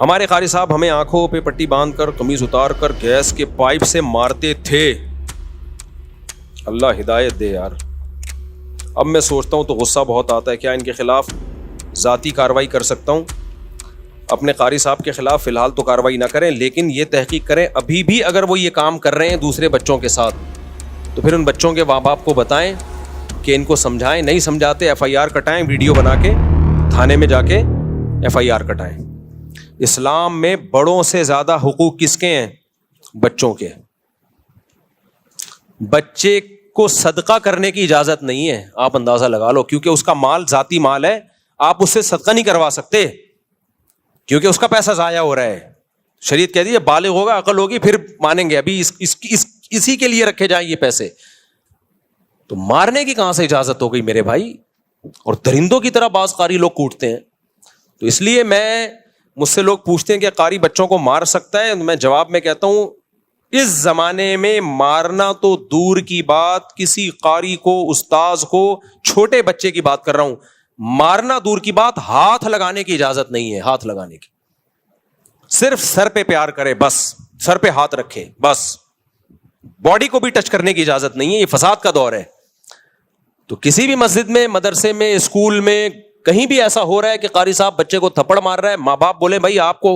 ہمارے قاری صاحب ہمیں آنکھوں پہ پٹی باندھ کر قمیض اتار کر گیس کے پائپ سے مارتے تھے. اللہ ہدایت دے یار. اب میں سوچتا ہوں تو غصہ بہت آتا ہے, کیا ان کے خلاف ذاتی کارروائی کر سکتا ہوں؟ اپنے قاری صاحب کے خلاف فی الحال تو کارروائی نہ کریں, لیکن یہ تحقیق کریں ابھی بھی اگر وہ یہ کام کر رہے ہیں دوسرے بچوں کے ساتھ تو پھر ان بچوں کے ماں باپ کو بتائیں کہ ان کو سمجھائیں. نہیں سمجھاتے FIR کٹائیں, ویڈیو بنا کے تھانے میں جا کے FIR کٹائیں. اسلام میں بڑوں سے زیادہ حقوق کس کے ہیں؟ بچوں کے. بچے کو صدقہ کرنے کی اجازت نہیں ہے, آپ اندازہ لگا لو, کیونکہ اس کا مال ذاتی مال ہے, آپ اس سے صدقہ نہیں کروا سکتے کیونکہ اس کا پیسہ ضائع ہو رہا ہے. شریعت کہہ دی بالغ ہوگا, عقل ہوگی, پھر مانیں گے, ابھی اسی کے لیے رکھے جائیں یہ پیسے. تو مارنے کی کہاں سے اجازت ہو گئی میرے بھائی؟ اور درندوں کی طرح بعض قاری لوگ کوٹتے ہیں. تو اس لیے مجھ سے لوگ پوچھتے ہیں کہ قاری بچوں کو مار سکتا ہے؟ میں جواب میں کہتا ہوں اس زمانے میں مارنا تو دور کی بات, کسی قاری کو, استاذ کو, چھوٹے بچے کی بات کر رہا ہوں, مارنا دور کی بات, ہاتھ لگانے کی اجازت نہیں ہے. ہاتھ لگانے کی صرف سر پہ پیار کرے بس, سر پہ ہاتھ رکھے بس, باڈی کو بھی ٹچ کرنے کی اجازت نہیں ہے. یہ فساد کا دور ہے. تو کسی بھی مسجد میں, مدرسے میں, اسکول میں, کہیں بھی ایسا ہو رہا ہے کہ قاری صاحب بچے کو تھپڑ مار رہا ہے, ماں باپ بولے بھائی آپ کو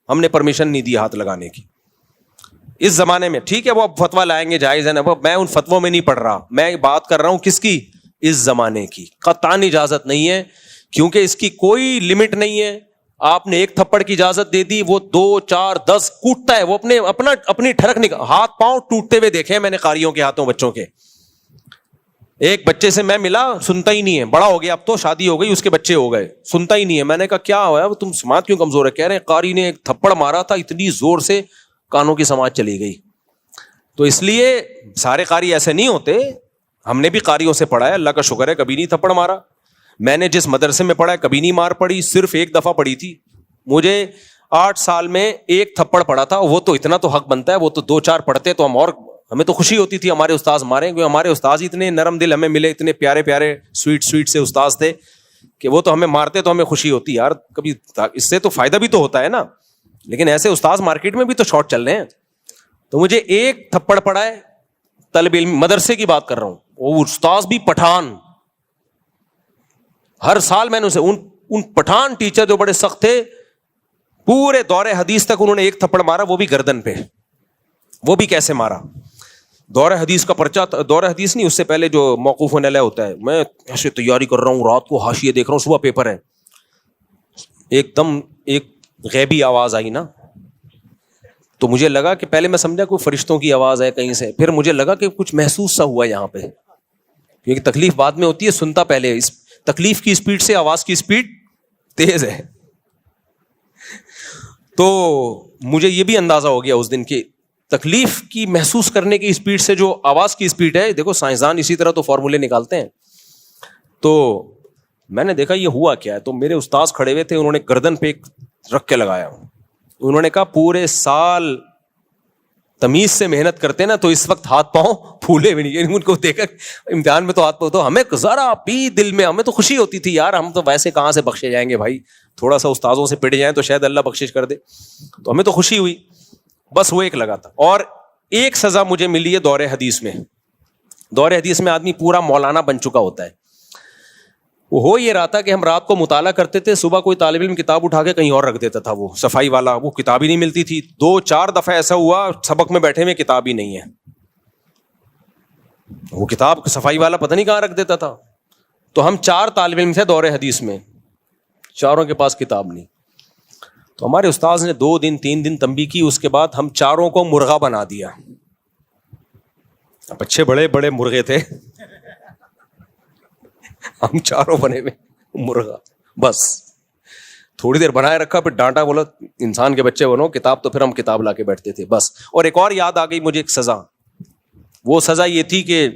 ہم نے پرمیشن نہیں دی ہاتھ لگانے کی. اس زمانے میں ٹھیک ہے وہ اب فتویٰ لائیں گے, جائز ہے نا, میں ان فتووں میں نہیں پڑھ رہا, میں بات کر رہا ہوں کس کی؟ اس زمانے کی. قطعاً اجازت نہیں ہے کیونکہ اس کی کوئی لمٹ نہیں ہے. آپ نے ایک تھپڑ کی اجازت دے دی, وہ 2 4 10 کوٹتا ہے, وہ اپنی ٹھڑک نکال, ہاتھ پاؤں ٹوٹتے ہوئے دیکھے میں نے قاریوں کے ہاتھوں بچوں کے. ایک بچے سے میں ملا, سنتا ہی نہیں ہے, بڑا ہو گیا اب تو, شادی ہو گئی, اس کے بچے ہو گئے, سنتا ہی نہیں ہے. میں نے کہا کیا ہوا ہے, تم سماعت کیوں کمزور ہے؟ کہہ رہے ہیں قاری نے ایک تھپڑ مارا تھا, اتنی زور سے کانوں کی سماعت چلی گئی. تو اس لیے سارے قاری ایسے نہیں ہوتے, ہم نے بھی قاریوں سے پڑھا ہے, اللہ کا شکر ہے کبھی نہیں تھپڑ مارا. میں نے جس مدرسے میں پڑھا ہے کبھی نہیں مار پڑی, صرف ایک دفعہ پڑی تھی. مجھے 8 سال میں ایک تھپڑ پڑا تھا, وہ تو اتنا تو حق بنتا ہے, وہ تو 2 4 پڑھتے تو ہمیں تو خوشی ہوتی تھی ہمارے استاذ ماریں, کیونکہ ہمارے استاذ اتنے نرم دل ہمیں ملے, اتنے پیارے پیارے سویٹ سے استاذ تھے کہ وہ تو ہمیں مارتے تو ہمیں خوشی ہوتی یار, کبھی اس سے تو فائدہ بھی تو ہوتا ہے نا. لیکن ایسے استاذ مارکیٹ میں بھی تو شارٹ چل رہے ہیں. تو مجھے ایک تھپڑ پڑا ہے, طالب علم مدرسے کی بات کر رہا ہوں, وہ استاذ بھی پٹھان. ہر سال میں نے اسے ان پٹھان ٹیچر جو بڑے سخت تھے, پورے دور حدیث تک انہوں نے ایک تھپڑ مارا, وہ بھی گردن پہ. وہ بھی کیسے مارا؟ دور حدیث کا پرچہ, دور حدیث نہیں, اس سے پہلے جو موقوف علیہ ہوتا ہے, میں ایسے تیاری کر رہا ہوں, رات کو حاشیے دیکھ رہا ہوں, صبح پیپر ہے, ایک دم ایک غیبی آواز آئی نا, تو مجھے لگا کہ پہلے میں سمجھا کوئی فرشتوں کی آواز ہے کہیں سے, پھر مجھے لگا کہ کچھ محسوس سا ہوا یہاں پہ, کیونکہ تکلیف بعد میں ہوتی ہے, سنتا پہلے. اس تکلیف کی اسپیڈ سے آواز کی اسپیڈ تیز ہے. تو مجھے یہ بھی اندازہ ہو گیا اس دن کی تکلیف کی محسوس کرنے کی اسپیڈ سے جو آواز کی اسپیڈ ہے. دیکھو سائنسدان اسی طرح تو فارمولے نکالتے ہیں. تو میں نے دیکھا یہ ہوا کیا ہے, تو میرے استاذ کھڑے ہوئے تھے, انہوں نے گردن پہ رکھ کے لگایا. انہوں نے کہا پورے سال تمیز سے محنت کرتے نا تو اس وقت ہاتھ پاؤں پھولے بھی نہیں. ان کو دیکھا امتحان میں تو ہاتھ پاؤں, تو ہمیں ذرا بھی دل میں ہمیں تو خوشی ہوتی تھی یار, ہم تو ویسے کہاں سے بخشے جائیں گے بھائی, تھوڑا سا استاذوں سے پٹ جائیں تو شاید اللہ بخشش کر دے. تو ہمیں تو خوشی ہوئی, بس وہ ایک لگا تھا. اور ایک سزا مجھے ملی ہے دور حدیث میں. دور حدیث میں آدمی پورا مولانا بن چکا ہوتا ہے. وہ ہو یہ رہا تھا کہ ہم رات کو مطالعہ کرتے تھے, صبح کوئی طالب علم کتاب اٹھا کے کہیں اور رکھ دیتا تھا, وہ صفائی والا, وہ کتاب ہی نہیں ملتی تھی. 2 4 دفعہ ایسا ہوا سبق میں بیٹھے میں کتاب ہی نہیں ہے. وہ کتاب صفائی والا پتہ نہیں کہاں رکھ دیتا تھا. تو ہم 4 طالب علم تھے دور حدیث میں, چاروں کے پاس کتاب نہیں. تو ہمارے استاذ نے 2 دن 3 دن تنبیہ کی, اس کے بعد ہم چاروں کو مرغا بنا دیا. اب اچھے بڑے بڑے مرغے تھے, ہم چاروں بنے ہوئے مرغا. بس تھوڑی دیر بنائے رکھا, پھر ڈانٹا, بولا انسان کے بچے بنو, کتاب تو پھر ہم کتاب لا کے بیٹھتے تھے بس. اور ایک اور یاد آ گئی مجھے ایک سزا. وہ سزا یہ تھی کہ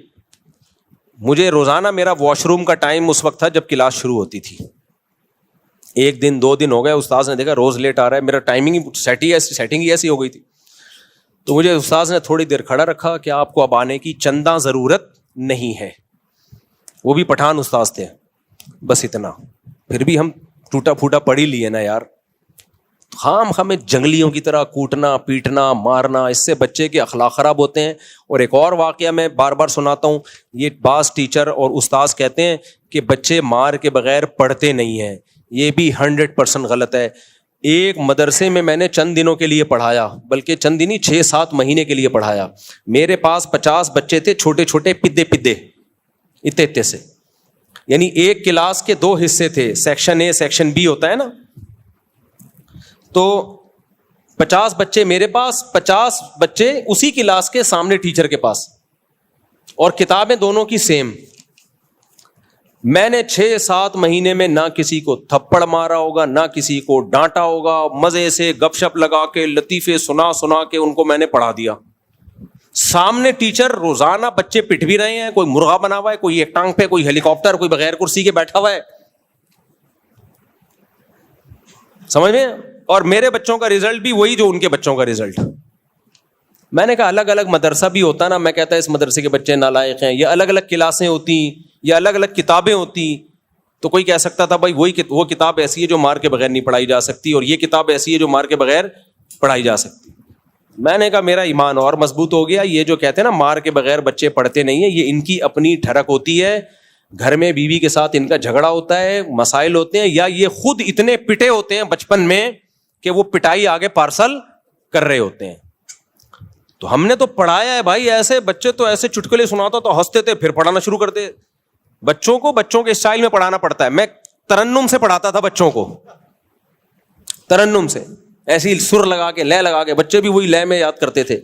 مجھے روزانہ میرا واش روم کا ٹائم اس وقت تھا جب کلاس شروع ہوتی تھی. 1 دن 2 دن ہو گئے, استاذ نے دیکھا روز لیٹ آ رہا ہے, میرا ٹائمنگ سیٹنگ ہی ایسی ہو گئی تھی. تو مجھے استاذ نے تھوڑی دیر کھڑا رکھا کہ آپ کو اب آنے کی چندہ ضرورت نہیں ہے. وہ بھی پٹھان استاذ تھے, بس اتنا. پھر بھی ہم ٹوٹا پھوٹا پڑھ ہی لیے نا یار, خام ہمیں جنگلیوں کی طرح کوٹنا پیٹنا مارنا، اس سے بچے کے اخلاق خراب ہوتے ہیں. اور ایک اور واقعہ میں بار بار سناتا ہوں، یہ بعض ٹیچر اور استاذ کہتے ہیں کہ بچے مار کے بغیر پڑھتے نہیں ہیں، یہ بھی 100% غلط ہے. ایک مدرسے میں نے چند دنوں کے لیے پڑھایا، بلکہ چند دن ہی 6-7 مہینے کے لیے پڑھایا. میرے پاس 50 بچے تھے، چھوٹے چھوٹے پدے اتنے سے، یعنی ایک کلاس کے 2 حصے تھے، سیکشن اے سیکشن بی ہوتا ہے نا. تو 50 بچے میرے پاس، 50 بچے اسی کلاس کے سامنے ٹیچر کے پاس، اور کتابیں دونوں کی سیم. میں نے 6-7 مہینے میں نہ کسی کو تھپڑ مارا ہوگا، نہ کسی کو ڈانٹا ہوگا، مزے سے گپ شپ لگا کے لطیفے سنا کے ان کو میں نے پڑھا دیا. سامنے ٹیچر روزانہ بچے پٹ بھی رہے ہیں، کوئی مرغا بنا ہوا ہے، کوئی ایک ٹانگ پہ، کوئی ہیلی کاپٹر، کوئی بغیر کرسی کے بیٹھا ہوا ہے. سمجھ میں؟ اور میرے بچوں کا رزلٹ بھی وہی جو ان کے بچوں کا رزلٹ. میں نے کہا الگ الگ مدرسہ بھی ہوتا نا، میں کہتا اس مدرسے کے بچے نالائق ہیں، یا الگ الگ کلاسیں ہوتی، یا الگ الگ کتابیں ہوتی، تو کوئی کہہ سکتا تھا بھائی وہ کتاب ایسی ہے جو مار کے بغیر نہیں پڑھائی جا سکتی، اور یہ کتاب ایسی ہے جو مار کے بغیر پڑھائی جا سکتی. میں نے کہا میرا ایمان اور مضبوط ہو گیا. یہ جو کہتے ہیں نا مار کے بغیر بچے پڑھتے نہیں ہیں، یہ ان کی اپنی ٹھڑک ہوتی ہے، گھر میں بیوی کے ساتھ ان کا جھگڑا ہوتا ہے، مسائل ہوتے ہیں، یا یہ خود اتنے پٹے ہوتے ہیں بچپن میں کہ وہ پٹائی آگے پارسل کر رہے ہوتے ہیں. تو ہم نے تو پڑھایا ہے بھائی ایسے، بچے تو ایسے چٹکلے سناتا تو ہنستے تھے، پھر پڑھانا شروع کرتے. بچوں کو بچوں کے اسٹائل میں پڑھانا پڑتا ہے. میں ترنم سے پڑھاتا تھا بچوں کو، ترنم سے ایسی سر لگا کے لے لگا کے، بچے بھی وہی لے میں یاد کرتے تھے.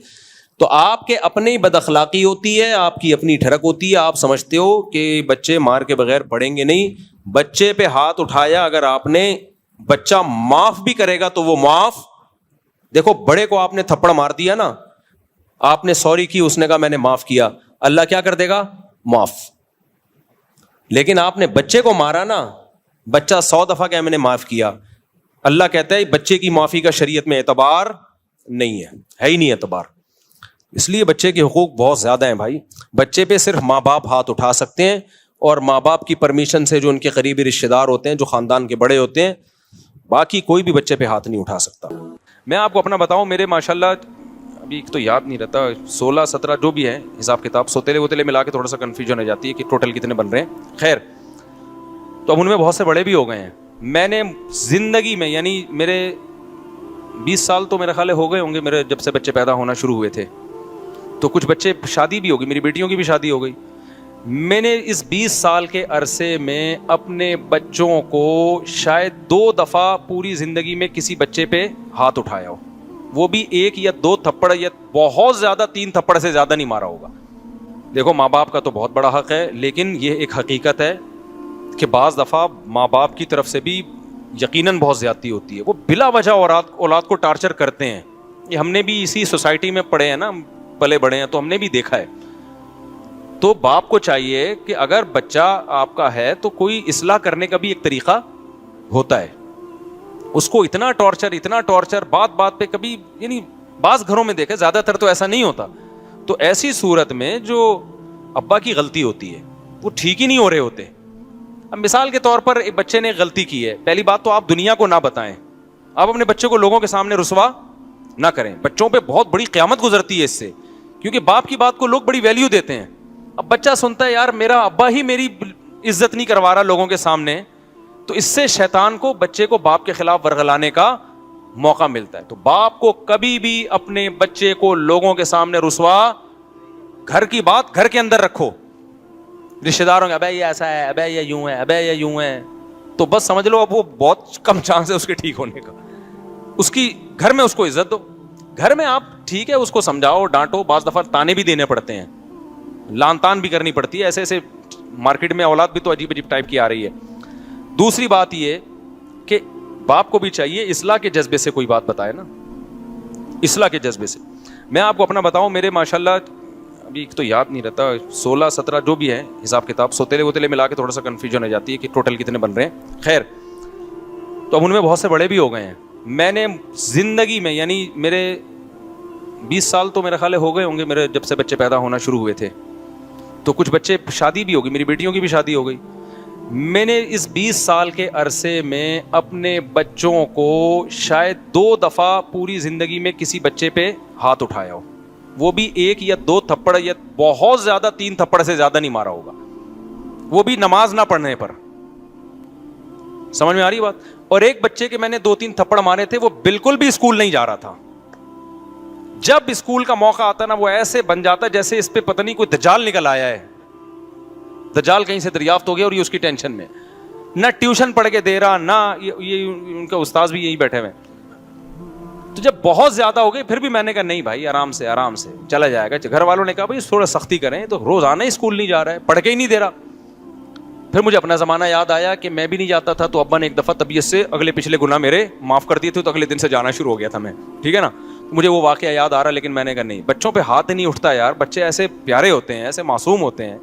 تو آپ کے اپنی بد اخلاقی ہوتی ہے، آپ کی اپنی ٹھڑک ہوتی ہے. آپ سمجھتے ہو کہ بچے مار کے بغیر پڑھیں گے نہیں. بچے پہ ہاتھ اٹھایا اگر آپ نے، بچہ معاف بھی کرے گا تو وہ معاف. دیکھو بڑے کو آپ نے تھپڑ مار دیا نا، آپ نے سوری کی، اس نے کہا میں نے معاف کیا، اللہ کیا کر دے گا؟ معاف. لیکن آپ نے بچے کو مارا نا، بچہ 100 دفعہ کہ میں نے معاف کیا، اللہ کہتا ہے بچے کی معافی کا شریعت میں اعتبار نہیں ہے ہی نہیں اعتبار. اس لیے بچے کے حقوق بہت زیادہ ہیں بھائی. بچے پہ صرف ماں باپ ہاتھ اٹھا سکتے ہیں، اور ماں باپ کی پرمیشن سے جو ان کے قریبی رشتے دار ہوتے ہیں، جو خاندان کے بڑے ہوتے ہیں، باقی کوئی بھی بچے پہ ہاتھ نہیں اٹھا سکتا. میں آپ کو اپنا بتاؤں، میرے ماشاءاللہ ابھی تو یاد نہیں رہتا، 16-17 جو بھی ہے حساب کتاب، سوتےلے ووتےلے ملا کے تھوڑا سا کنفیوژن ہو جاتی ہے کہ ٹوٹل کتنے بن رہے ہیں. خیر، تو اب ان میں بہت سے بڑے بھی ہو گئے ہیں. میں نے زندگی میں، یعنی میرے 20 سال تو میرے خیال ہو گئے ہوں گے میرے جب سے بچے پیدا ہونا شروع ہوئے تھے. تو کچھ بچے شادی بھی ہوگی، میری بیٹیوں کی بھی شادی ہو گئی. میں نے اس 20 سال کے عرصے میں اپنے بچوں کو شاید 2 دفعہ پوری زندگی میں کسی بچے پہ ہاتھ اٹھایا ہو، وہ بھی 1 یا 2 تھپڑ، یا بہت زیادہ 3 تھپڑ سے زیادہ نہیں مارا ہوگا. دیکھو ماں باپ کا تو بہت بڑا حق ہے، لیکن یہ ایک حقیقت ہے کہ بعض دفعہ ماں باپ کی طرف سے بھی یقیناً بہت زیادتی ہوتی ہے. وہ بلا وجہ اولاد کو ٹارچر کرتے ہیں. یہ ہم نے بھی اسی سوسائٹی میں پڑھے ہیں نا، پلے بڑے ہیں، تو ہم نے بھی دیکھا ہے. تو باپ کو چاہیے کہ اگر بچہ آپ کا ہے تو کوئی اصلاح کرنے کا بھی ایک طریقہ ہوتا ہے. اس کو اتنا ٹارچر بات پہ کبھی، یعنی بعض گھروں میں دیکھے، زیادہ تر تو ایسا نہیں ہوتا. تو ایسی صورت میں جو ابا کی غلطی ہوتی ہے وہ ٹھیک ہی نہیں ہو رہے ہوتے. اب مثال کے طور پر ایک بچے نے غلطی کی ہے، پہلی بات تو آپ دنیا کو نہ بتائیں، آپ اپنے بچے کو لوگوں کے سامنے رسوا نہ کریں. بچوں پہ بہت بڑی قیامت گزرتی ہے اس سے، کیونکہ باپ کی بات کو لوگ بڑی ویلیو دیتے ہیں. اب بچہ سنتا ہے یار میرا ابا ہی میری عزت نہیں کروا رہا لوگوں کے سامنے، تو اس سے شیطان کو بچے کو باپ کے خلاف ورغلانے کا موقع ملتا ہے. تو باپ کو کبھی بھی اپنے بچے کو لوگوں کے سامنے رسوا، گھر کی بات گھر کے اندر رکھو. رشتے داروں کے ابے یہ ایسا ہے، ابے یہ یوں ہے، ابے یہ یوں ہے، تو بس سمجھ لو اب وہ بہت کم چانس ہے اس کے ٹھیک ہونے کا. اس کی گھر میں اس کو عزت دو. گھر میں آپ ٹھیک ہے اس کو سمجھاؤ ڈانٹو، بعض دفعہ تانے بھی دینے پڑتے ہیں، لان تان بھی کرنی پڑتی ہے. ایسے مارکیٹ میں اولاد بھی تو عجیب ٹائپ کی آ رہی ہے. دوسری بات یہ کہ باپ کو بھی چاہیے اصلاح کے جذبے سے کوئی بات بتائے نا، اصلاح کے جذبے سے. میں آپ کو اپنا بتاؤں، میرے ماشاءاللہ ابھی تو یاد نہیں رہتا، 16-17 جو بھی ہے حساب کتاب، سوتےلے ووتےلے ملا کے تھوڑا سا کنفیوژن ہو جاتی ہے کہ ٹوٹل کتنے بن رہے ہیں. خیر، تو اب ان میں بہت سے بڑے بھی ہو گئے ہیں. میں نے زندگی میں، یعنی میرے 20 سال تو میرے خیال ہو گئے ہوں گے میرے جب سے بچے پیدا ہونا شروع ہوئے تھے. تو کچھ بچے شادی بھی ہوگی، میری بیٹیوں کی بھی شادی ہو گئی. میں نے اس 20 سال کے عرصے میں اپنے بچوں کو شاید 2 دفعہ پوری زندگی میں کسی بچے پہ ہاتھ اٹھایا ہو, وہ بھی 1 یا 2 تھپڑ, یا بہت زیادہ 3 تھپڑ سے زیادہ نہیں مارا ہوگا, وہ بھی نماز نہ پڑھنے پر. سمجھ میں آ رہی بات؟ اور ایک بچے کے میں نے 2-3 تھپڑ مارے تھے, وہ بالکل بھی اسکول نہیں جا رہا تھا. جب اسکول کا موقع آتا نا, وہ ایسے بن جاتا جیسے اس پہ پتہ نہیں کوئی دجال نکل آیا ہے, دجال کہیں سے دریافت ہو گیا اور یہ اس کی ٹینشن میں, نہ ٹیوشن پڑھ کے دے رہا, نہ یہ ان کے استاذ بھی یہی بیٹھے ہوئے. تو جب بہت زیادہ ہو گئی, پھر بھی میں نے کہا نہیں بھائی, آرام سے چلا جائے گا. گھر والوں نے کہا بھائی تھوڑا سختی کریں, تو روزانہ اسکول نہیں جا رہا ہے, پڑھ کے ہی نہیں دے رہا. پھر مجھے اپنا زمانہ یاد آیا کہ میں بھی نہیں جاتا تھا, تو ابا نے ایک دفعہ طبیعت سے اگلے پچھلے گناہ میرے معاف کر دیے تھے, تو اگلے دن سے جانا شروع ہو گیا تھا میں, ٹھیک ہے نا. مجھے وہ واقعہ یاد آ رہا, لیکن میں نے کہا نہیں, بچوں پہ ہاتھ نہیں اٹھتا یار, بچے ایسے پیارے ہوتے ہیں, ایسے معصوم ہوتے ہیں,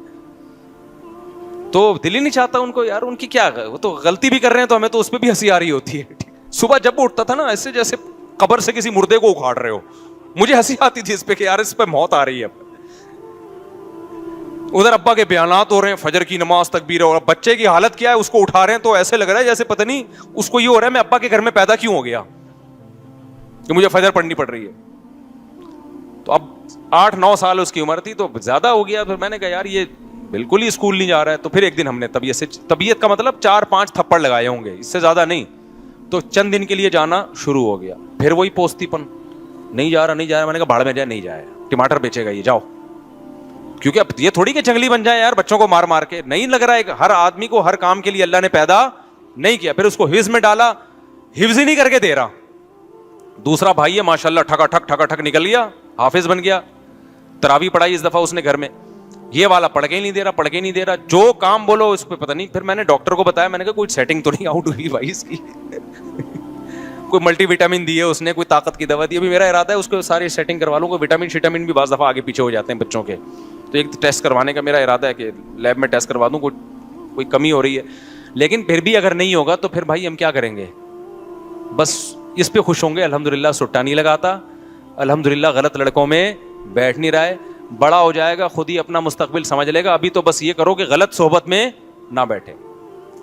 تو دل ہی نہیں چاہتا ان کو یار, ان کی کیا, وہ تو غلطی بھی کر رہے ہیں, تو ہمیں تو اس پہ بھی ہنسی آ رہی ہوتی ہے. صبح جب وہ اٹھتا تھا نا, ایسے جیسے قبر سے کسی مردے کو اکھاڑ رہے ہو, مجھے ہنسی آتی تھی اس پہ کہ یار اس پہ موت آ رہی ہے. ادھر ابا کے بیانات ہو رہے ہیں, فجر کی نماز, تکبیر, اور بچے کی حالت کیا ہے, اس کو اٹھا رہے ہیں تو ایسے لگ رہا ہے جیسے پتہ نہیں اس کو یہ ہو رہا ہے میں ابا کے گھر میں پیدا کیوں ہو گیا کہ مجھے فجر پڑھنی پڑ رہی ہے. تو اب 8-9 سال اس کی عمر تھی, تو زیادہ ہو گیا. پھر میں نے کہا یار یہ بالکل ہی اسکول نہیں جا رہا ہے. تو پھر ایک دن ہم نے طبیعت کا مطلب 4-5 تھپڑ لگائے ہوں گے, اس سے زیادہ نہیں. تو چند دن کے لیے جانا شروع ہو گیا. پھر وہی پوستی پن, نہیں جا رہا. میں نے کہا بھاڑ میں جائے, نہیں جائے, ٹماٹر بیچے گا یہ, جاؤ. کیونکہ اب یہ تھوڑی کہ جنگلی بن جائے یار بچوں کو مار مار کے, نہیں لگ رہا ہے. ہر آدمی کو ہر کام کے لیے اللہ نے پیدا نہیں کیا. پھر اس کو حفظ میں ڈالا, حفظ ہی نہیں کر کے دے رہا. دوسرا بھائی ہے ماشاءاللہ, ٹھکا ٹھک نکل گیا, حافظ بن گیا. تراویح پڑھائی اس دفعہ اس نے گھر میں, یہ والا پڑھ کے ہی نہیں دے رہا. جو کام بولو اس پہ پتہ نہیں. پھر میں نے ڈاکٹر کو بتایا, میں نے کہا کوئی سیٹنگ تو نہیں آؤٹ ہوئی بھائی اس کی, کوئی ملٹی وٹامن دی ہے اس نے, کوئی طاقت کی دوا دی. ابھی میرا ارادہ ہے اس کو ساری سیٹنگ کروا لوں. کوئی وٹامن بھی بعض دفعہ آگے پیچھے ہو جاتے ہیں بچوں کے, تو ایک ٹیسٹ کروانے کا میرا ارادہ ہے کہ لیب میں ٹیسٹ کروا دوں, کوئی کمی ہو رہی ہے. لیکن پھر بھی اگر نہیں ہوگا تو پھر بھائی ہم کیا کریں گے, بس اس پہ خوش ہوں گے. الحمدللہ سٹا نہیں لگاتا, الحمدللہ غلط لڑکوں میں بیٹھ نہیں رہا ہے. بڑا ہو جائے گا خود ہی اپنا مستقبل سمجھ لے گا. ابھی تو بس یہ کرو کہ غلط صحبت میں نہ بیٹھے,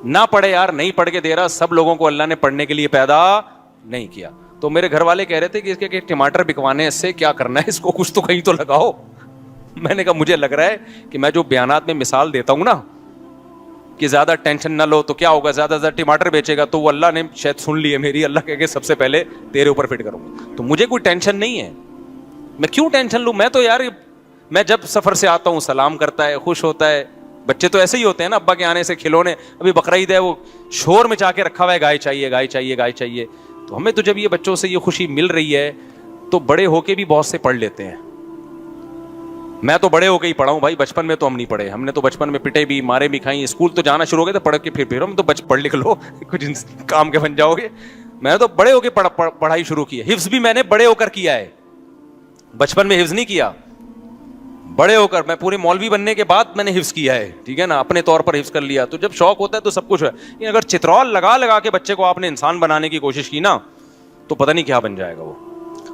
نہ پڑھے یار, نہیں پڑھ کے دے رہا. سب لوگوں کو اللہ نے پڑھنے کے لیے پیدا نہیں کیا. تو میرے گھر والے کہہ رہے تھے کہ اس کے ٹماٹر بکوانے, اس سے کیا کرنا ہے, اس کو کچھ تو کہیں تو لگاؤ. میں نے کہا مجھے لگ رہا ہے کہ میں جو بیانات میں مثال دیتا ہوں نا کہ زیادہ ٹینشن نہ لو, تو کیا ہوگا, زیادہ زیادہ ٹماٹر بیچے گا, تو وہ اللہ نے شاید سن لی ہے میری. اللہ کہہ کے سب سے پہلے تیرے اوپر فٹ کروں گا. تو مجھے کوئی ٹینشن نہیں ہے, میں کیوں ٹینشن لوں. میں تو یار, میں جب سفر سے آتا ہوں سلام کرتا ہے, خوش ہوتا ہے. بچے تو ایسے ہی ہوتے ہیں نا, ابا کے آنے سے کھلونے, ابھی بقرعید ہے, وہ شور مچا کے رکھا ہوا ہے, گائے چاہیے گائے چاہیے گائے چاہیے. تو ہمیں تو جب یہ بچوں سے یہ خوشی مل رہی ہے, تو بڑے ہو کے بھی بہت سے پڑھ لیتے ہیں. میں تو بڑے ہو کے ہی پڑھا ہوں بھائی, بچپن میں تو ہم نہیں پڑھے. ہم نے تو بچپن میں پٹے بھی, مارے بھی کھائیں. اسکول تو جانا شروع ہو گئے تو پڑھ کے پھر ہم تو پڑھ لکھ لو, کچھ کام کے بن جاؤ گے. میں تو بڑے ہو کے پڑھائی شروع کی ہے. حفظ بھی میں نے بڑے ہو کر کیا ہے, بچپن میں حفظ نہیں کیا. بڑے ہو کر, میں پورے مولوی بننے کے بعد میں نے حفظ کیا ہے, ٹھیک ہے نا, اپنے طور پر حفظ کر لیا. تو جب شوق ہوتا ہے تو سب کچھ ہے. اگر چترول لگا کے بچے کو آپ نے انسان بنانے کی کوشش کی نا, تو پتہ نہیں کیا بن جائے گا وہ.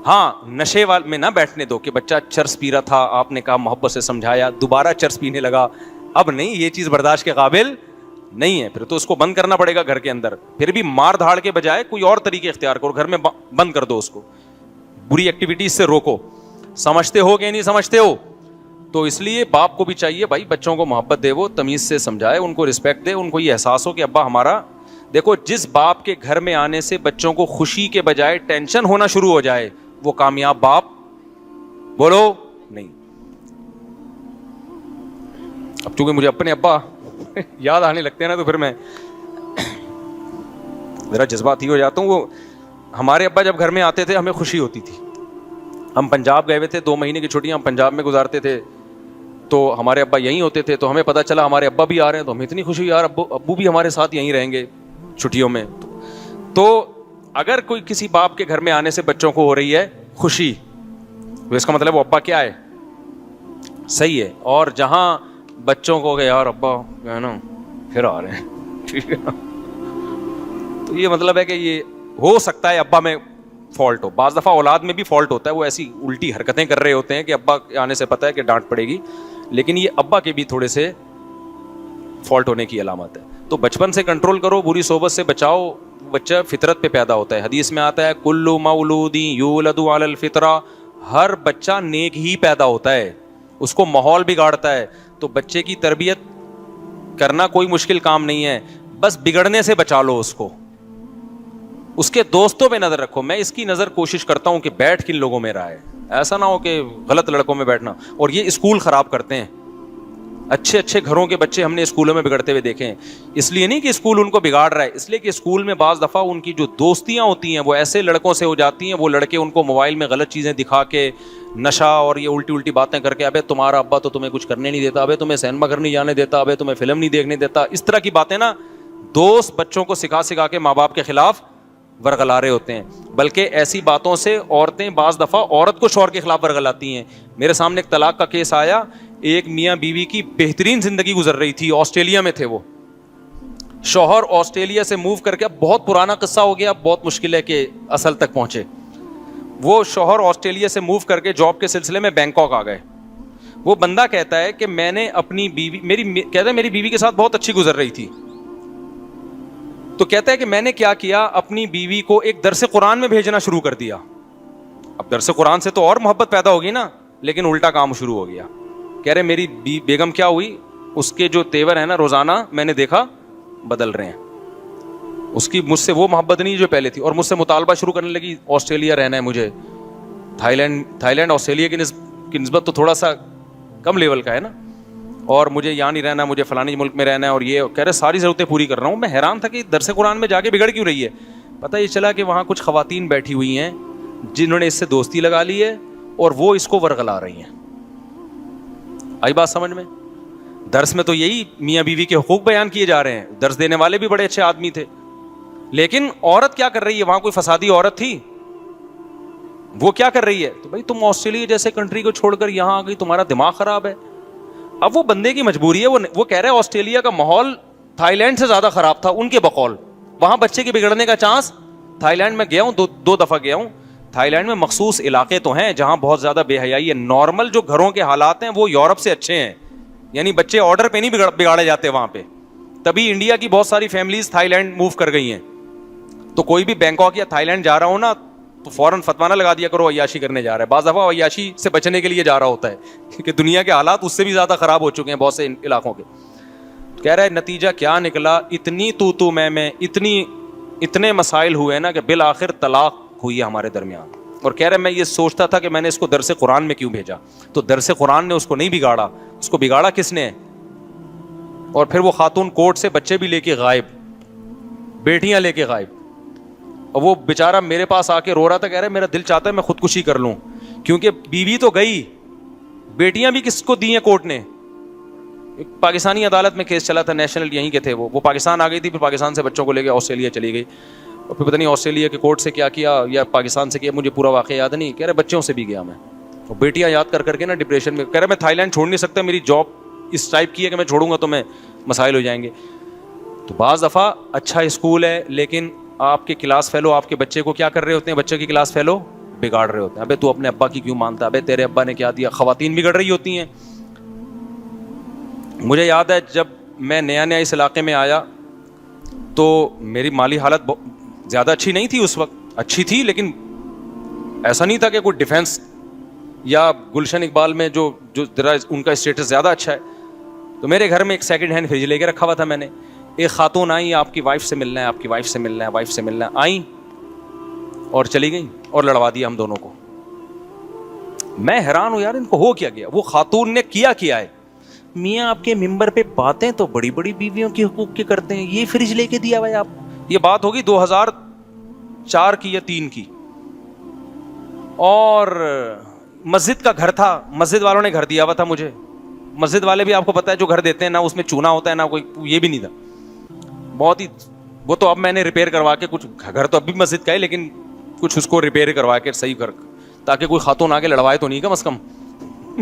ہاں, نشے وال میں نہ بیٹھنے دو کہ بچہ چرس پی رہا تھا, آپ نے کہا محبت سے سمجھایا, دوبارہ چرس پینے لگا, اب نہیں, یہ چیز برداشت کے قابل نہیں ہے. پھر تو اس کو بند کرنا پڑے گا گھر کے اندر. پھر بھی مار دھاڑ کے بجائے کوئی اور طریقے اختیار کرو, گھر میں بند کر دو اس کو, بری ایکٹیویٹیز سے روکو. سمجھتے ہو کہ نہیں سمجھتے ہو؟ تو اس لیے باپ کو بھی چاہیے بھائی بچوں کو محبت دے, وہ تمیز سے سمجھائے, ان کو رسپیکٹ دے, ان کو یہ احساس ہو کہ ابا ہمارا. دیکھو, جس باپ کے گھر میں آنے سے بچوں کو خوشی کے بجائے ٹینشن ہونا شروع ہو جائے, وہ کامیاب باپ بولو نہیں. اب چونکہ مجھے اپنے ابا یاد آنے لگتے ہیں نا, تو پھر میں ذرا جذباتی ہو جاتا ہوں. وہ ہمارے ابا جب گھر میں آتے تھے ہمیں خوشی ہوتی تھی. ہم پنجاب گئے ہوئے تھے, 2 مہینے کی چھٹیاں ہم پنجاب میں گزارتے تھے, تو ہمارے ابا یہیں ہوتے تھے. تو ہمیں پتہ چلا ہمارے ابا بھی آ رہے ہیں, تو ہمیں اتنی خوشی, یار ابو بھی ہمارے ساتھ یہیں رہیں گے چھٹیوں میں. تو اگر کوئی کسی باپ کے گھر میں آنے سے بچوں کو ہو رہی ہے خوشی, تو اس کا مطلب وہ ابا کیا ہے, صحیح ہے. اور جہاں بچوں کو کہ یار ابا ہے نا پھر آ رہے ہیں, ٹھیک ہے نا, تو یہ مطلب ہے کہ یہ ہو سکتا ہے ابا میں فالٹ ہو. بعض دفعہ اولاد میں بھی فالٹ ہوتا ہے, وہ ایسی الٹی حرکتیں کر رہے ہوتے ہیں کہ ابا آنے سے پتہ ہے کہ ڈانٹ پڑے گی, لیکن یہ ابا کے بھی تھوڑے سے فالٹ ہونے کی علامت ہے. تو بچپن سے کنٹرول کرو, بری صحبت سے بچاؤ, بچہ فطرت پہ پیدا ہوتا ہے. حدیث میں آتا ہے کل مولود یولد علی الفطرہ, ہر بچہ نیک ہی پیدا ہوتا ہے, اس کو ماحول بگاڑتا ہے. تو بچے کی تربیت کرنا کوئی مشکل کام نہیں ہے, بس بگڑنے سے بچا لو اس کو. اس کے دوستوں پہ نظر رکھو. میں اس کی نظر کوشش کرتا ہوں کہ بیٹھ کن لوگوں میں رہا ہے, ایسا نہ ہو کہ غلط لڑکوں میں بیٹھنا. اور یہ اسکول خراب کرتے ہیں. اچھے اچھے گھروں کے بچے ہم نے اسکولوں میں بگڑتے ہوئے دیکھے ہیں. اس لیے نہیں کہ اسکول ان کو بگاڑ رہا ہے, اس لیے کہ اسکول میں بعض دفعہ ان کی جو دوستیاں ہوتی ہیں وہ ایسے لڑکوں سے ہو جاتی ہیں, وہ لڑکے ان کو موبائل میں غلط چیزیں دکھا کے, نشہ اور یہ الٹی الٹی باتیں کر کے, ابے تمہارا ابا تو تمہیں کچھ کرنے نہیں دیتا, ابے تمہیں سینما گھر نہیں جانے دیتا, ابے تمہیں فلم نہیں دیکھنے دیتا, اس طرح کی باتیں نا دوست بچوں کو سکھا سکھا کے ماں باپ کے خلاف ورغلا رہے ہوتے ہیں. بلکہ ایسی باتوں سے عورتیں بعض دفعہ عورت کو شوہر کے خلاف ورغلاتی ہیں. میرے سامنے ایک طلاق کا کیس آیا, ایک میاں بیوی کی بہترین زندگی گزر رہی تھی, آسٹریلیا میں تھے وہ. شوہر آسٹریلیا سے موو کر کے, بہت پرانا قصہ ہو گیا, بہت مشکل ہے کہ اصل تک پہنچے. وہ شوہر آسٹریلیا سے موو کر کے جاب کے سلسلے میں بینکاک آ گئے. وہ بندہ کہتا ہے کہ میں نے اپنی بیوی, میری بیوی کے ساتھ بہت اچھی گزر رہی تھی. تو کہتا ہے کہ میں نے کیا کیا, اپنی بیوی کو ایک درس قرآن میں بھیجنا شروع کر دیا. اب درس قرآن سے تو اور محبت پیدا ہوگی نا, لیکن الٹا کام شروع ہو گیا. کہہ رہے میری بیگم کیا ہوئی, اس کے جو تیور ہیں نا روزانہ میں نے دیکھا بدل رہے ہیں. اس کی مجھ سے وہ محبت نہیں جو پہلے تھی, اور مجھ سے مطالبہ شروع کرنے لگی آسٹریلیا رہنا ہے مجھے. تھائی لینڈ آسٹریلیا کی نسبت تو تھوڑا سا کم لیول کا ہے نا, اور مجھے یہاں نہیں رہنا, مجھے فلانی ملک میں رہنا ہے, اور یہ کہہ رہے ساری ضرورتیں پوری کر رہا ہوں. میں حیران تھا کہ درس قرآن میں جا کے بگڑ کیوں رہی ہے. پتہ یہ چلا کہ وہاں کچھ خواتین بیٹھی ہوئی ہیں جنہوں نے اس سے دوستی لگا لی ہے, اور وہ اس کو ورغلا رہی ہیں. آئی بات سمجھ میں؟ درس میں تو یہی میاں بیوی کے حقوق بیان کیے جا رہے ہیں, درس دینے والے بھی بڑے اچھے آدمی تھے, لیکن عورت کیا کر رہی ہے, وہاں کوئی فسادی عورت تھی, وہ کیا کر رہی ہے. تو بھائی تم آسٹریلیا جیسے کنٹری کو چھوڑ کر یہاں آ گئی, تمہارا دماغ خراب ہے. اب وہ بندے کی مجبوری ہے, وہ کہہ رہے ہیں آسٹریلیا کا ماحول تھائی لینڈ سے زیادہ خراب تھا ان کے بقول. وہاں بچے کے بگڑنے کا چانس, تھائی لینڈ میں گیا ہوں, دو دفعہ گیا ہوں. تھائی لینڈ میں مخصوص علاقے تو ہیں جہاں بہت زیادہ بے حیائی ہے. نارمل جو گھروں کے حالات ہیں وہ یورپ سے اچھے ہیں, یعنی بچے آرڈر پہ نہیں بگاڑے جاتے وہاں پہ. تبھی انڈیا کی بہت ساری فیملیز تھائی لینڈ موو کر گئی ہیں. تو کوئی بھی بینکاک یا تھائی لینڈ جا رہا ہو نا, تو فوراً فتوانہ لگا دیا کرو عیاشی کرنے جا رہا ہے. بعض دفعہ عیاشی سے بچنے کے لیے جا رہا ہوتا ہے, کیونکہ دنیا کے حالات اس سے بھی زیادہ خراب ہو چکے ہیں بہت سے علاقوں کے. کہہ رہا ہے نتیجہ کیا نکلا, اتنی تو میں اتنے مسائل ہوئے نا کہ بالآخر طلاق ہوئی ہے ہمارے درمیان. اور کہہ رہے میں یہ سوچتا تھا کہ میں نے اس کو درس قرآن میں کیوں بھیجا. تو درس قرآن نے اس کو نہیں بگاڑا, اس کو بگاڑا کس نے. اور پھر وہ خاتون کورٹ سے بچے بھی لے کے غائب, بیٹیاں لے کے غائب. اور وہ بیچارہ میرے پاس آ کے رو رہا تھا, کہہ رہا ہے میرا دل چاہتا ہے میں خودکشی کر لوں, کیونکہ بیوی تو گئی, بیٹیاں بھی کس کو دی ہیں کورٹ نے. ایک پاکستانی عدالت میں کیس چلا تھا, نیشنل یہیں کے تھے, وہ پاکستان آ گئی تھی, پھر پاکستان سے بچوں کو لے کے آسٹریلیا چلی گئی, اور پھر پتہ نہیں آسٹریلیا کے کورٹ سے کیا یا پاکستان سے کیا, مجھے پورا واقعہ یاد نہیں. کہہ رہے بچوں سے بھی گیا میں, اور بیٹیاں یاد کر کے نا ڈپریشن میں. کہہ رہے میں تھائی لینڈ چھوڑ نہیں سکتا, میری جاب اس ٹائپ کی ہے کہ میں چھوڑوں گا تو میں مسائل ہو جائیں گے. تو بعض دفعہ اچھا اسکول ہے, لیکن آپ کے کلاس فیلو آپ کے بچے کو کیا کر رہے ہوتے ہیں, بچے کی کلاس فیلو بگاڑ رہے ہوتے ہیں. ابے تو اپنے ابا کی کیوں مانتا, ابے تیرے ابا نے کیا دیا. خواتین بگڑ رہی ہوتی ہیں. مجھے یاد ہے جب میں نیا اس علاقے میں آیا تو میری مالی حالت زیادہ اچھی نہیں تھی اس وقت, اچھی تھی لیکن ایسا نہیں تھا کہ کوئی ڈیفینس یا گلشن اقبال میں جو ان کا اسٹیٹس زیادہ اچھا ہے. تو میرے گھر میں ایک سیکنڈ ہینڈ فریج لے کے رکھا ہوا تھا میں نے. ایک خاتون آئی, آپ کی وائف سے ملنا ہے, آپ کی وائف سے ملنا ہے, وائف سے ملنا ہے. آئیں اور چلی گئیں اور لڑوا دیا ہم دونوں کو. میں حیران ہوں یار ان کو ہو کیا گیا. وہ خاتون نے کیا ہے, میاں آپ کے ممبر پہ باتیں تو بڑی بڑی بیویوں کے حقوق کی کرتے ہیں, یہ فریج لے کے دیا بھائی آپ. یہ بات ہوگی 2004 کی یا 3 کی, اور مسجد کا گھر تھا, مسجد والوں نے گھر دیا ہوا تھا مجھے. مسجد والے بھی آپ کو پتا ہے جو گھر دیتے ہیں نا اس میں چونا ہوتا ہے, نہ کوئی یہ بھی نہیں تھا بہت ہی. وہ تو اب میں نے ریپیئر کروا کے, کچھ گھر تو اب بھی مسجد کا ہے لیکن کچھ اس کو ریپیئر کروا کے صحیح کر, تاکہ کوئی خاتون آگے لڑوائے تو نہیں کم از کم.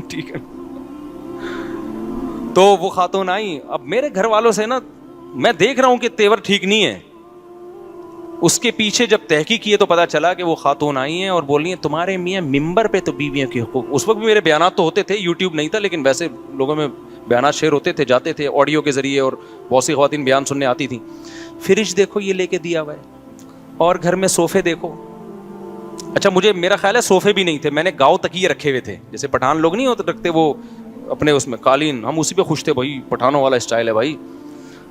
ٹھیک ہے. تو وہ خاتون آئی. اب میرے گھر والوں سے نا میں دیکھ رہا ہوں کہ تیور ٹھیک نہیں ہے. اس کے پیچھے جب تحقیق کیے تو پتا چلا کہ وہ خاتون آئی ہیں اور بول رہی ہیں تمہارے میاں ممبر پہ تو بیویوں کے حقوق. اس وقت بھی میرے بیانات تو ہوتے تھے, یوٹیوب نہیں تھا, لیکن ویسے لوگوں میں بیانات شیئر ہوتے تھے, جاتے تھے آڈیو کے ذریعے, اور بہت سی خواتین بیان سننے آتی تھیں. فریج دیکھو یہ لے کے دیا ہوا ہے, اور گھر میں صوفے دیکھو. اچھا مجھے میرا خیال ہے صوفے بھی نہیں تھے, میں نے گاؤں تکیے رکھے ہوئے تھے, جیسے پٹھان لوگ نہیں ہوتے رکھتے وہ اپنے اس میں قالین, ہم اسی پہ خوش تھے, بھائی پٹھانوں والا اسٹائل ہے بھائی.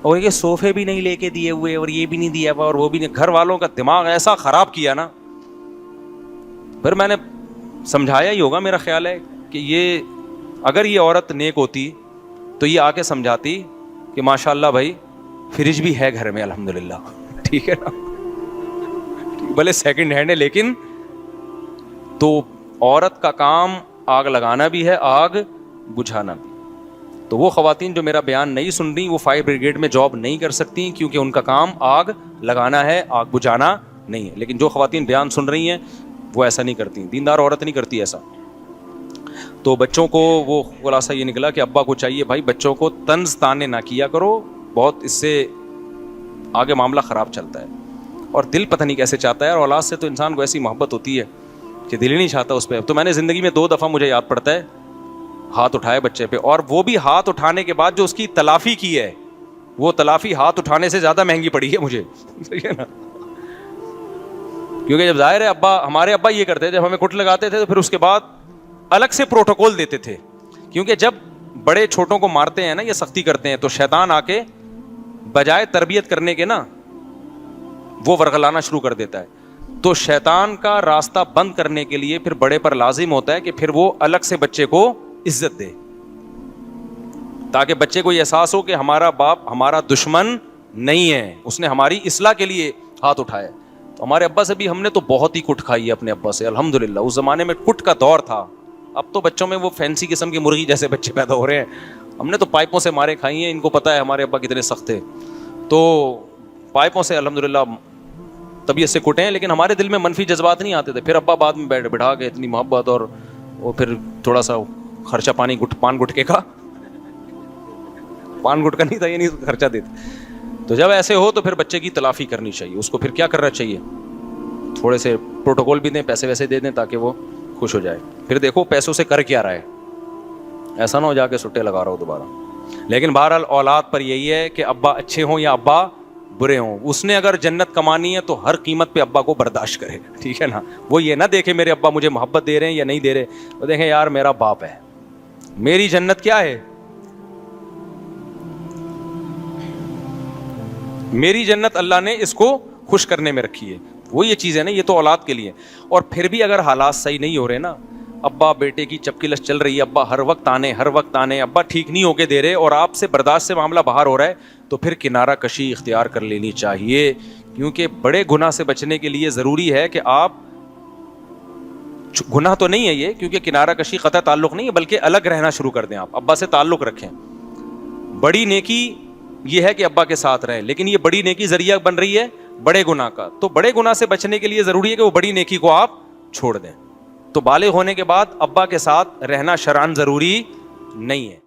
اور یہ صوفے بھی نہیں لے کے دیے ہوئے, اور یہ بھی نہیں دیا ہوا, اور وہ بھی نہیں. گھر والوں کا دماغ ایسا خراب کیا نا. پھر میں نے سمجھایا ہی ہوگا, میرا خیال ہے کہ یہ اگر یہ عورت نیک ہوتی تو یہ آ کے سمجھاتی کہ ماشاء اللہ بھائی فریج بھی ہے گھر میں الحمدللہ, ٹھیک ہے نا, بھلے سیکنڈ ہینڈ ہے لیکن. تو عورت کا کام آگ لگانا بھی ہے, آگ بجھانا بھی. تو وہ خواتین جو میرا بیان نہیں سن رہی, وہ فائر بریگیڈ میں جاب نہیں کر سکتی, کیونکہ ان کا کام آگ لگانا ہے, آگ بجھانا نہیں ہے. لیکن جو خواتین بیان سن رہی ہیں وہ ایسا نہیں کرتی, دیندار عورت نہیں کرتی ایسا. تو بچوں کو وہ خلاصہ یہ نکلا کہ ابا کو چاہیے بھائی بچوں کو طنز تانے نہ کیا کرو, بہت اس سے آگے معاملہ خراب چلتا ہے. اور دل پتہ نہیں کیسے چاہتا ہے, اور اولاد سے تو انسان کو ایسی محبت ہوتی ہے کہ دل ہی نہیں چاہتا اس پہ. تو میں نے زندگی میں 2 دفعہ مجھے یاد پڑتا ہے ہاتھ اٹھائے بچے پہ, اور وہ بھی ہاتھ اٹھانے کے بعد جو اس کی تلافی کی ہے, وہ تلافی ہاتھ اٹھانے سے زیادہ مہنگی پڑی ہے مجھے, نا. کیونکہ جب ظاہر ہے ابا, ہمارے ابا یہ کرتے تھے, جب ہمیں کٹ لگاتے تھے تو پھر اس کے بعد الگ سے پروٹوکول دیتے تھے. کیونکہ جب بڑے چھوٹوں کو مارتے ہیں نا, یہ سختی کرتے ہیں, تو شیطان آ کے بجائے تربیت کرنے کے نا وہ ورغلانا شروع کر دیتا ہے. تو شیطان کا راستہ بند کرنے کے لیے پھر بڑے پر لازم ہوتا ہے کہ پھر وہ الگ سے بچے کو عزت دے, تاکہ بچے کو یہ احساس ہو کہ ہمارا باپ ہمارا دشمن نہیں ہے, اس نے ہماری اصلاح کے لیے ہاتھ اٹھایا. تو ہمارے ابا سے بھی ہم نے تو بہت ہی کٹ کھائی ہے اپنے ابا سے الحمدللہ. اس زمانے میں کٹ کا دور تھا, اب تو بچوں میں وہ فینسی قسم کی مرغی جیسے بچے پیدا ہو رہے ہیں. ہم نے تو پائپوں سے مارے کھائی ہیں, ان کو پتہ ہے ہمارے ابا کتنے سخت تھے. تو پائپوں سے الحمدللہ طبیعت سے کٹے ہیں, لیکن ہمارے دل میں منفی جذبات نہیں آتے تھے. پھر ابا بعد میں بٹھا کے اتنی محبت, اور وہ پھر تھوڑا سا خرچہ پان گٹکے کا, پان گٹکا نہیں تھا یہ نہیں خرچہ دیتے. تو جب ایسے ہو تو پھر بچے کی تلافی کرنی چاہیے, اس کو پھر کیا کرنا چاہیے, تھوڑے سے پروٹوکول بھی دیں, پیسے ویسے دے دیں تاکہ وہ خوش ہو جائے. پھر دیکھو پیسوں سے کر کیا رہا ہے, ایسا نہ ہو جا کے سٹے لگا رہا ہو دوبارہ. لیکن بہرحال اولاد پر یہی ہے کہ ابا اچھے ہوں یا ابا برے ہوں, اس نے اگر جنت کمانی ہے تو ہر قیمت پہ ابا کو برداشت کرے, ٹھیک ہے نا. وہ یہ نہ دیکھے میرے ابا مجھے محبت دے رہے ہیں یا نہیں دے رہے, وہ دیکھیں یار میرا باپ ہے, میری جنت کیا ہے, میری جنت اللہ نے اس کو خوش کرنے میں رکھی ہے. وہ یہ چیز ہے نا, یہ تو اولاد کے لیے. اور پھر بھی اگر حالات صحیح نہیں ہو رہے نا, ابا بیٹے کی چپکلش چل رہی ہے, ابا ہر وقت آنے, ابا ٹھیک نہیں ہو کے دے رہے, اور آپ سے برداشت سے معاملہ باہر ہو رہا ہے, تو پھر کنارہ کشی اختیار کر لینی چاہیے. کیونکہ بڑے گناہ سے بچنے کے لیے ضروری ہے کہ آپ, گناہ تو نہیں ہے یہ, کیونکہ کنارہ کشی قطع تعلق نہیں ہے, بلکہ الگ رہنا شروع کر دیں, آپ ابا سے تعلق رکھیں. بڑی نیکی یہ ہے کہ ابا کے ساتھ رہیں, لیکن یہ بڑی نیکی ذریعہ بن رہی ہے بڑے گناہ کا. تو بڑے گناہ سے بچنے کے لیے ضروری ہے کہ وہ بڑی نیکی کو آپ چھوڑ دیں. تو بالغ ہونے کے بعد ابا کے ساتھ رہنا شرعاً ضروری نہیں ہے.